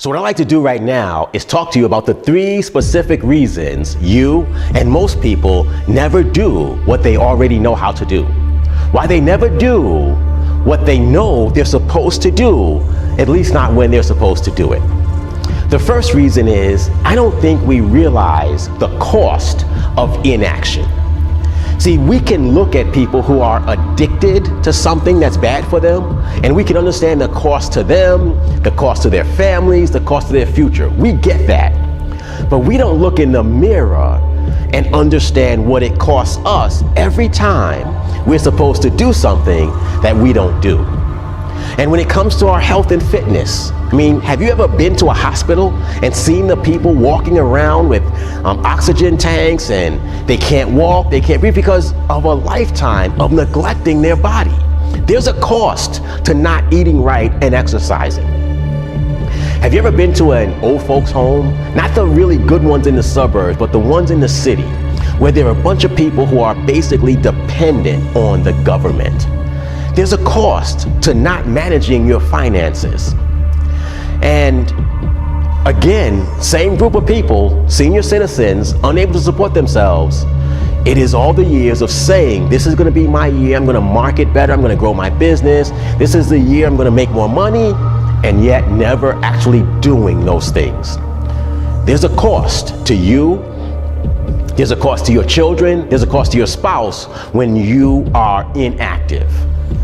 So what I'd like to do right now is talk to you about the 3 specific reasons you and most people never do what they already know how to do. Why they never do what they know they're supposed to do, at least not when they're supposed to do it. The first reason is, I don't think we realize the cost of inaction. See, we can look at people who are addicted to something that's bad for them, and we can understand the cost to them, the cost to their families, the cost to their future. We get that. But we don't look in the mirror and understand what it costs us every time we're supposed to do something that we don't do. And when it comes to our health and fitness, have you ever been to a hospital and seen the people walking around with oxygen tanks and they can't walk, they can't breathe because of a lifetime of neglecting their body? There's a cost to not eating right and exercising. Have you ever been to an old folks home? Not the really good ones in the suburbs, but the ones in the city, where there are a bunch of people who are basically dependent on the government. There's a cost to not managing your finances. And again, same group of people, senior citizens, unable to support themselves. It is all the years of saying, this is going to be my year, I'm going to market better, I'm going to grow my business, this is the year I'm going to make more money, and yet never actually doing those things. There's a cost to you, there's a cost to your children, there's a cost to your spouse when you are inactive.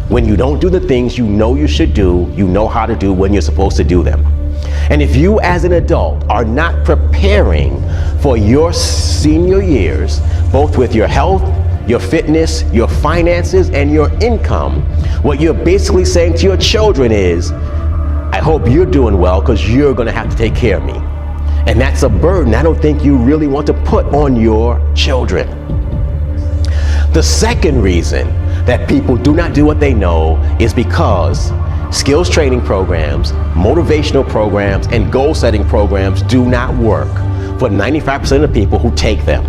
When you don't do the things you know you should do, you know how to do when you're supposed to do them. And if you as an adult are not preparing for your senior years, both with your health, your fitness, your finances, and your income, what you're basically saying to your children is, I hope you're doing well because you're going to have to take care of me. And that's a burden I don't think you really want to put on your children. The second reason that people do not do what they know is because skills training programs, motivational programs, and goal setting programs do not work for 95% of the people who take them.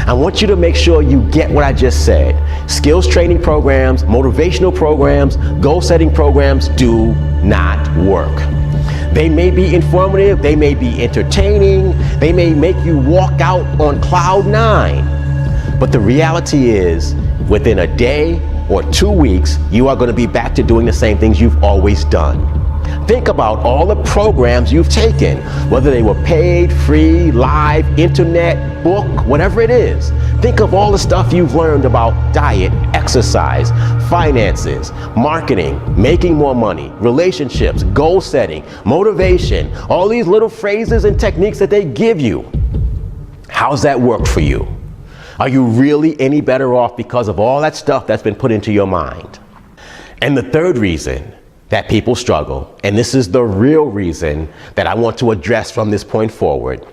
I want you to make sure you get what I just said. Skills training programs, motivational programs, goal setting programs do not work. They may be informative, they may be entertaining, they may make you walk out on cloud 9. But the reality is, within a day or 2 weeks, you are going to be back to doing the same things you've always done. Think about all the programs you've taken, whether they were paid, free, live, internet, book, whatever it is. Think of all the stuff you've learned about diet, exercise, finances, marketing, making more money, relationships, goal setting, motivation, all these little phrases and techniques that they give you. How's that work for you? Are you really any better off because of all that stuff that's been put into your mind? And the third reason that people struggle, and this is the real reason that I want to address from this point forward,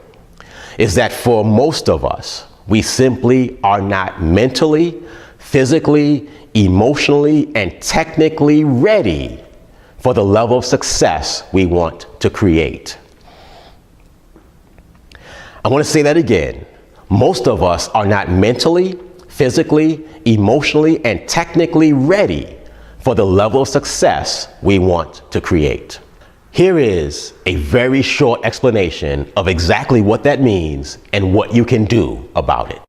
is that for most of us, we simply are not mentally, physically, emotionally, and technically ready for the level of success we want to create. I want to say that again. Most of us are not mentally, physically, emotionally, and technically ready for the level of success we want to create. Here is a very short explanation of exactly what that means and what you can do about it.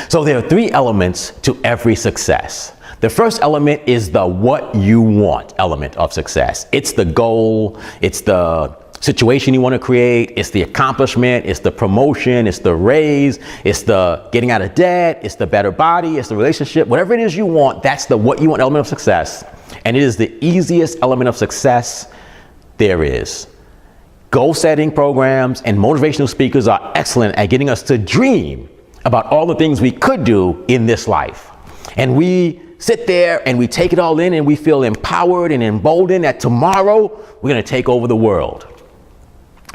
So there are 3 elements to every success. The first element is the what you want element of success. It's the goal, it's the situation you want to create, it's the accomplishment, it's the promotion, it's the raise, it's the getting out of debt, it's the better body, it's the relationship, whatever it is you want, that's the what you want element of success. And it is the easiest element of success there is. Goal setting programs and motivational speakers are excellent at getting us to dream about all the things we could do in this life. And we sit there and we take it all in and we feel empowered and emboldened that tomorrow we're going to take over the world.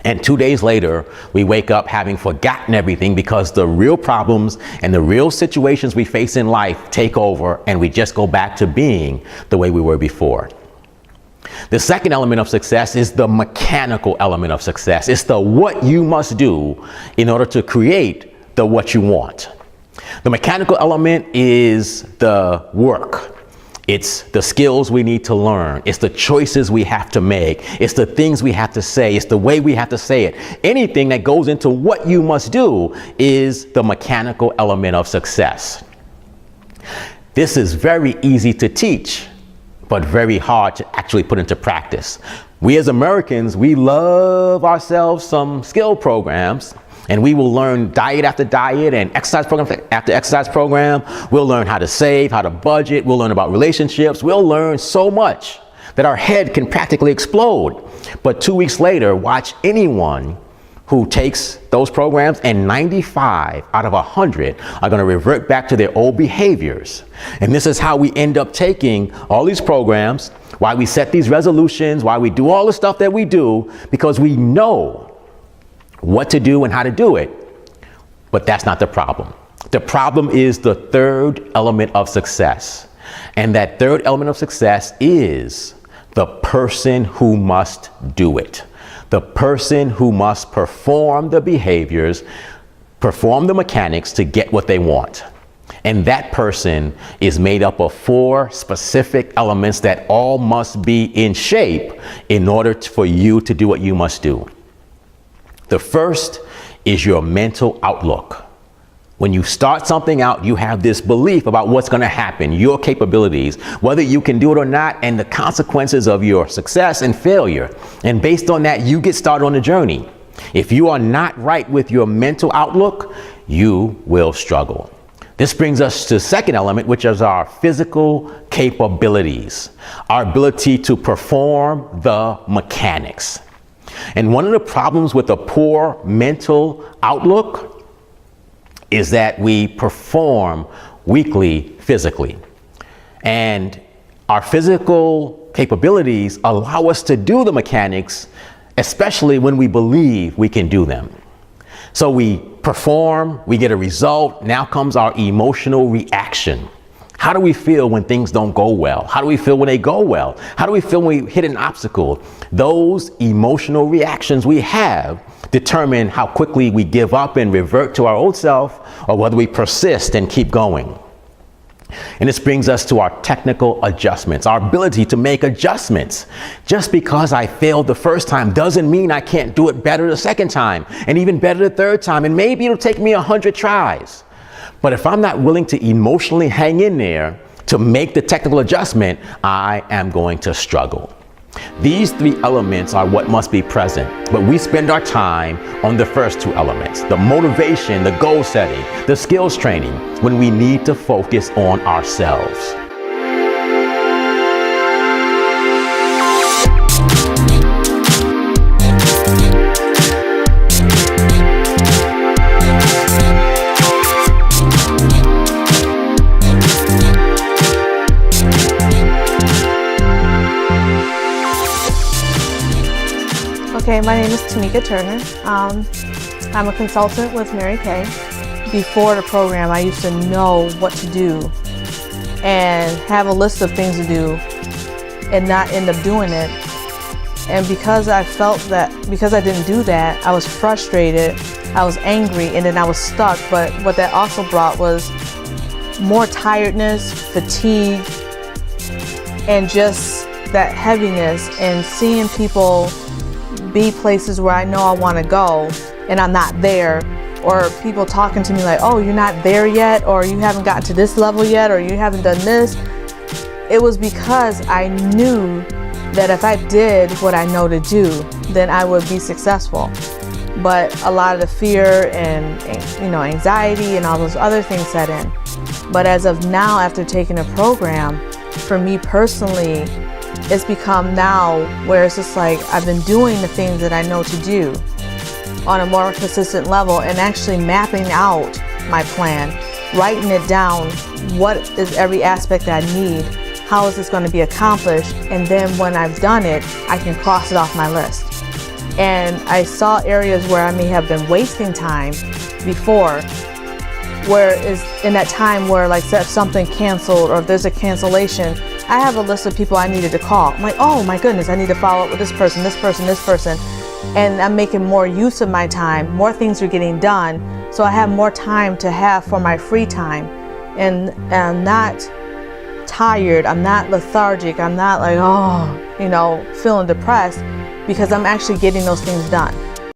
And 2 days later, we wake up having forgotten everything because the real problems and the real situations we face in life take over and we just go back to being the way we were before. The second element of success is the mechanical element of success. It's the what you must do in order to create the what you want. The mechanical element is the work. It's the skills we need to learn. It's the choices we have to make. It's the things we have to say. It's the way we have to say it. Anything that goes into what you must do is the mechanical element of success. This is very easy to teach, but very hard to actually put into practice. We as Americans, we love ourselves some skill programs, and we will learn diet after diet and exercise program after exercise program. We'll learn how to save, how to budget. We'll learn about relationships. We'll learn so much that our head can practically explode. But 2 weeks later, watch anyone who takes those programs, and 95 out of 100 are going to revert back to their old behaviors. And this is how we end up taking all these programs, why we set these resolutions, why we do all the stuff that we do, because we know what to do and how to do it. But that's not the problem. The problem is the third element of success. And that third element of success is the person who must do it. The person who must perform the behaviors, perform the mechanics to get what they want. And that person is made up of 4 specific elements that all must be in shape in order for you to do what you must do. The first is your mental outlook. When you start something out, you have this belief about what's going to happen, your capabilities, whether you can do it or not, and the consequences of your success and failure. And based on that, you get started on the journey. If you are not right with your mental outlook, you will struggle. This brings us to the second element, which is our physical capabilities, our ability to perform the mechanics. And one of the problems with a poor mental outlook is that we perform weakly physically. And our physical capabilities allow us to do the mechanics, especially when we believe we can do them. So we perform, we get a result. Now comes our emotional reaction. How do we feel when things don't go well? How do we feel when they go well? How do we feel when we hit an obstacle? Those emotional reactions we have determine how quickly we give up and revert to our old self, or whether we persist and keep going. And this brings us to our technical adjustments, our ability to make adjustments. Just because I failed the first time doesn't mean I can't do it better the second time, and even better the third time, and maybe it'll take me 100 tries. But if I'm not willing to emotionally hang in there to make the technical adjustment, I am going to struggle. These 3 elements are what must be present, but we spend our time on the first 2 elements, the motivation, the goal setting, the skills training, when we need to focus on ourselves. Okay, my name is Tamika Turner. I'm a consultant with Mary Kay. Before the program, I used to know what to do and have a list of things to do and not end up doing it. And because I felt that, because I didn't do that, I was frustrated, I was angry, and then I was stuck. But what that also brought was more tiredness, fatigue, and just that heaviness, and seeing people be places where I know I want to go and I'm not there, or people talking to me like, oh, you're not there yet, or you haven't gotten to this level yet, or you haven't done this. It was because I knew that if I did what I know to do, then I would be successful. But a lot of the fear and anxiety and all those other things set in. But as of now, after taking a program, for me personally, it's become now where it's just like I've been doing the things that I know to do on a more consistent level, and actually mapping out my plan, writing it down, what is every aspect that I need, how is this going to be accomplished, and then when I've done it, I can cross it off my list. And I saw areas where I may have been wasting time before, where is in that time where, like, if something canceled or if there's a cancellation, I have a list of people I needed to call. I'm like, oh my goodness, I need to follow up with this person, this person, this person. And I'm making more use of my time. More things are getting done. So I have more time to have for my free time, and not tired, I'm not lethargic, I'm not like, oh, feeling depressed, because I'm actually getting those things done.